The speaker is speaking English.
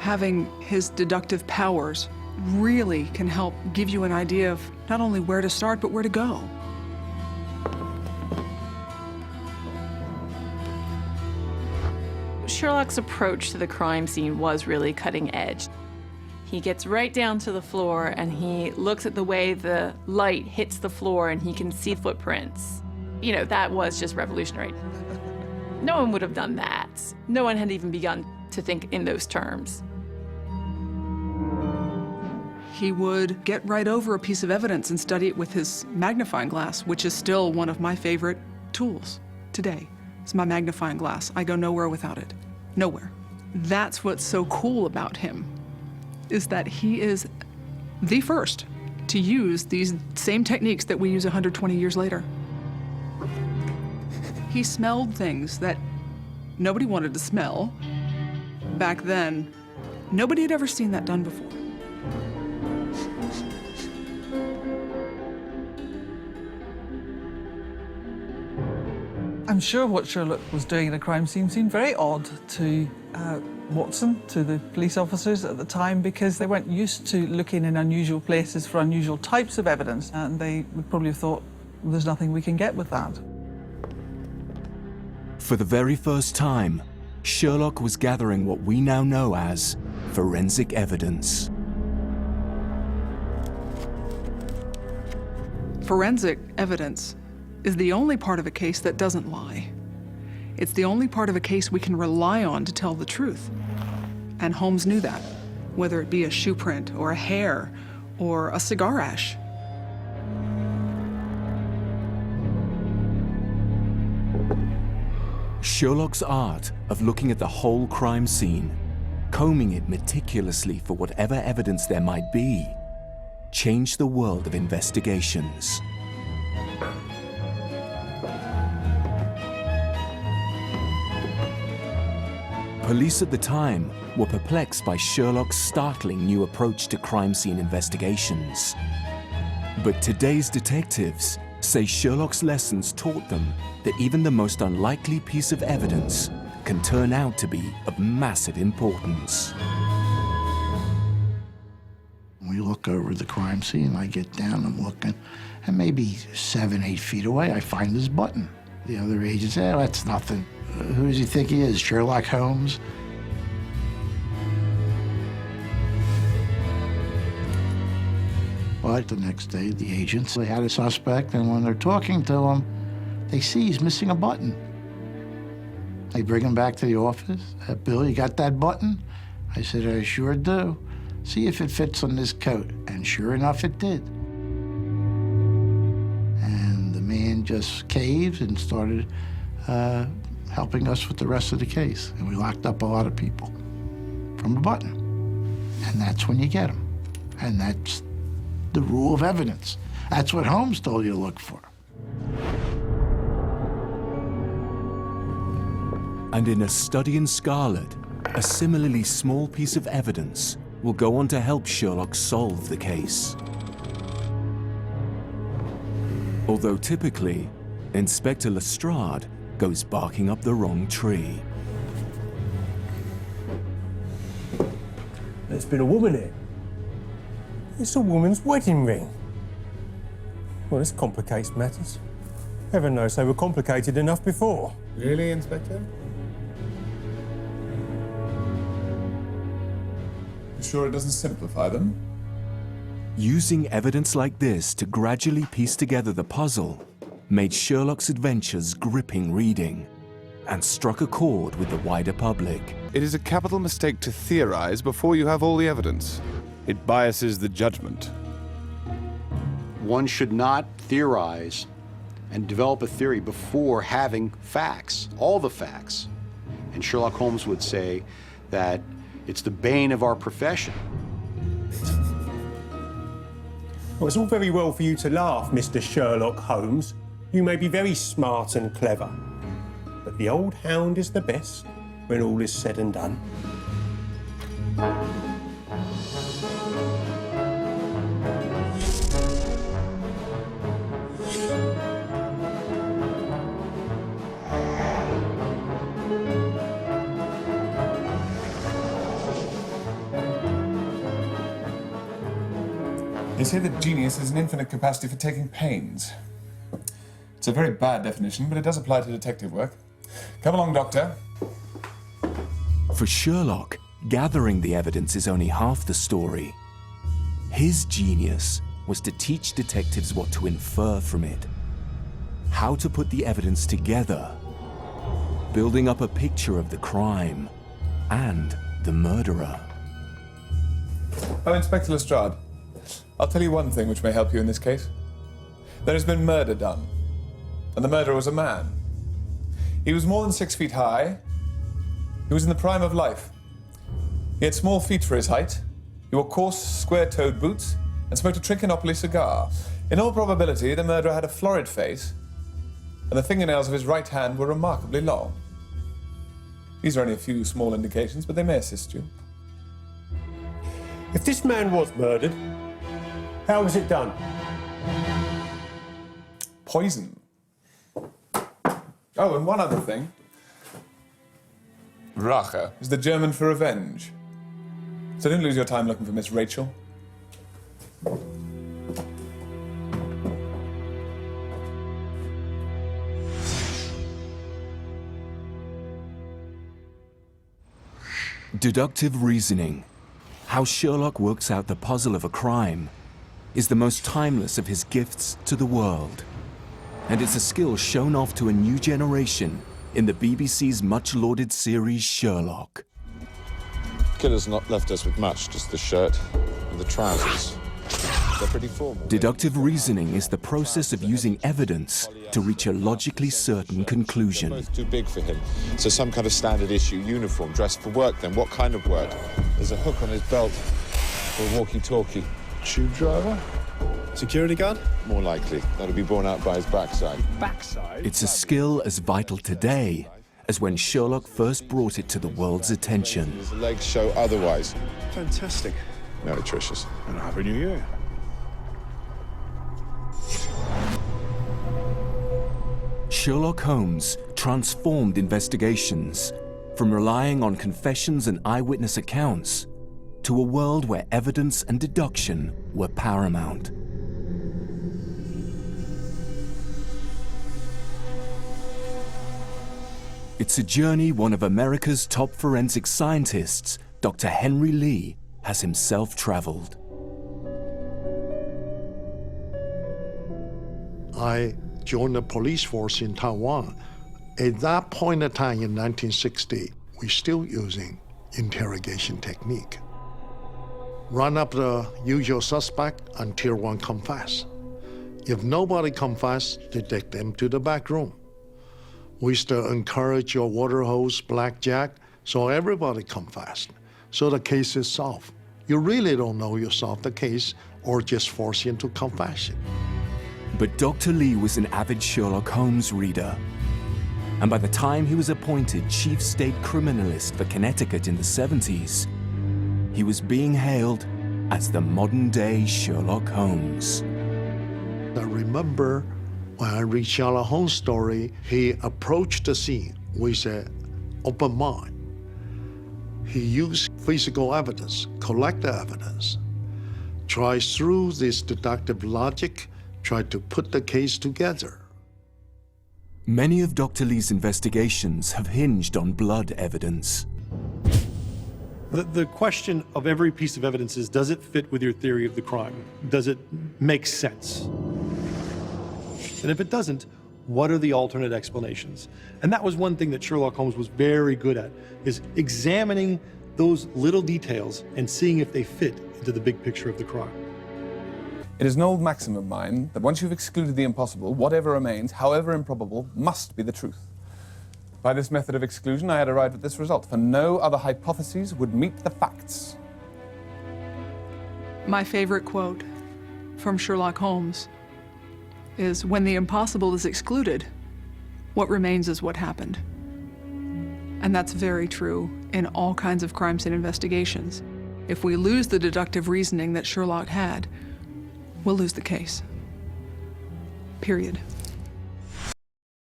having his deductive powers really can help give you an idea of not only where to start, but where to go. Sherlock's approach to the crime scene was really cutting edge. He gets right down to the floor and he looks at the way the light hits the floor and he can see footprints. You know, that was just revolutionary. No one would have done that. No one had even begun to think in those terms. He would get right over a piece of evidence and study it with his magnifying glass, which is still one of my favorite tools today. It's my magnifying glass. I go nowhere without it. Nowhere. That's what's so cool about him, is that he is the first to use these same techniques that we use 120 years later. He smelled things that nobody wanted to smell. Back then, nobody had ever seen that done before. I'm sure what Sherlock was doing in a crime scene seemed very odd to Watson, to the police officers at the time, because they weren't used to looking in unusual places for unusual types of evidence, and they would probably have thought, well, there's nothing we can get with that. For the very first time, Sherlock was gathering what we now know as forensic evidence. Forensic evidence is the only part of a case that doesn't lie. It's the only part of a case we can rely on to tell the truth. And Holmes knew that, whether it be a shoe print or a hair or a cigar ash. Sherlock's art of looking at the whole crime scene, combing it meticulously for whatever evidence there might be, changed the world of investigations. Police at the time were perplexed by Sherlock's startling new approach to crime scene investigations. But today's detectives say Sherlock's lessons taught them that even the most unlikely piece of evidence can turn out to be of massive importance. We look over the crime scene, I get down, I'm looking, and maybe 7, 8 feet away, I find this button. The other agents say, oh, that's nothing. Who does he think he is, Sherlock Holmes? But the next day, the agents, they had a suspect, and when they're talking to him, they see he's missing a button. They bring him back to the office. Bill, you got that button? I said, I sure do. See if it fits on this coat. And sure enough, it did. And the man just caved and started helping us with the rest of the case. And we locked up a lot of people from the button. And that's when you get them. And that's the rule of evidence. That's what Holmes told you to look for. And in A Study in Scarlet, a similarly small piece of evidence will go on to help Sherlock solve the case. Although typically, Inspector Lestrade goes barking up the wrong tree. There's been a woman here. It's a woman's wedding ring. Well, this complicates matters. Heaven knows they were complicated enough before. Really, Inspector? You sure it doesn't simplify them? Using evidence like this to gradually piece together the puzzle made Sherlock's adventures gripping reading and struck a chord with the wider public. It is a capital mistake to theorize before you have all the evidence. It biases the judgment. One should not theorize and develop a theory before having facts, all the facts. And Sherlock Holmes would say that it's the bane of our profession. Well, it's all very well for you to laugh, Mr. Sherlock Holmes. You may be very smart and clever, but the old hound is the best when all is said and done. They say that genius has an infinite capacity for taking pains. It's a very bad definition, but it does apply to detective work. Come along, Doctor. For Sherlock, gathering the evidence is only half the story. His genius was to teach detectives what to infer from it, how to put the evidence together, building up a picture of the crime and the murderer. Oh, Inspector Lestrade, I'll tell you one thing which may help you in this case. There has been murder done, and the murderer was a man. He was more than 6 feet high. He was in the prime of life. He had small feet for his height. He wore coarse, square-toed boots and smoked a Trinconopoly cigar. In all probability, the murderer had a florid face, and the fingernails of his right hand were remarkably long. These are only a few small indications, but they may assist you. If this man was murdered, how was it done? Poison. Oh, and one other thing. Rache is the German for revenge. So don't lose your time looking for Miss Rachel. Deductive reasoning, how Sherlock works out the puzzle of a crime, is the most timeless of his gifts to the world. And it's a skill shown off to a new generation in the BBC's much-lauded series Sherlock. Killer's not left us with much, just the shirt and the trousers. They're pretty formal. Deductive reasoning is the process of using evidence to reach a logically certain conclusion. They're both too big for him. So some kind of standard issue uniform, dressed for work then. What kind of work? There's a hook on his belt or a walkie-talkie. Tube driver? Security guard? More likely. That'll be borne out by his backside. Backside? It's a skill as vital today as when Sherlock first brought it to the world's attention. His legs show otherwise. Fantastic. Meretricious. And a Happy New Year. Sherlock Holmes transformed investigations from relying on confessions and eyewitness accounts to a world where evidence and deduction were paramount. It's a journey one of America's top forensic scientists, Dr. Henry Lee, has himself traveled. I joined the police force in Taiwan. At that point in time in 1960, we're still using interrogation technique. Run up the usual suspect until one confess. If nobody confess, they take them to the back room. We still encourage your water hose, blackjack, so everybody confessed. So the case is solved. You really don't know you solved the case or just force into confession. But Dr. Lee was an avid Sherlock Holmes reader. And by the time he was appointed chief state criminalist for Connecticut in the 70s, he was being hailed as the modern-day Sherlock Holmes. I remember when I read Sherlock Holmes' story, he approached the scene with an open mind. He used physical evidence, collect the evidence, try through this deductive logic, try to put the case together. Many of Dr. Lee's investigations have hinged on blood evidence. The question of every piece of evidence is, does it fit with your theory of the crime? Does it make sense? And if it doesn't, what are the alternate explanations? And that was one thing that Sherlock Holmes was very good at, is examining those little details and seeing if they fit into the big picture of the crime. It is an old maxim of mine that once you've excluded the impossible, whatever remains, however improbable, must be the truth. By this method of exclusion, I had arrived at this result, for no other hypotheses would meet the facts. My favorite quote from Sherlock Holmes is, "When the impossible is excluded, what remains is what happened." And that's very true in all kinds of crime scene investigations. If we lose the deductive reasoning that Sherlock had, we'll lose the case. Period.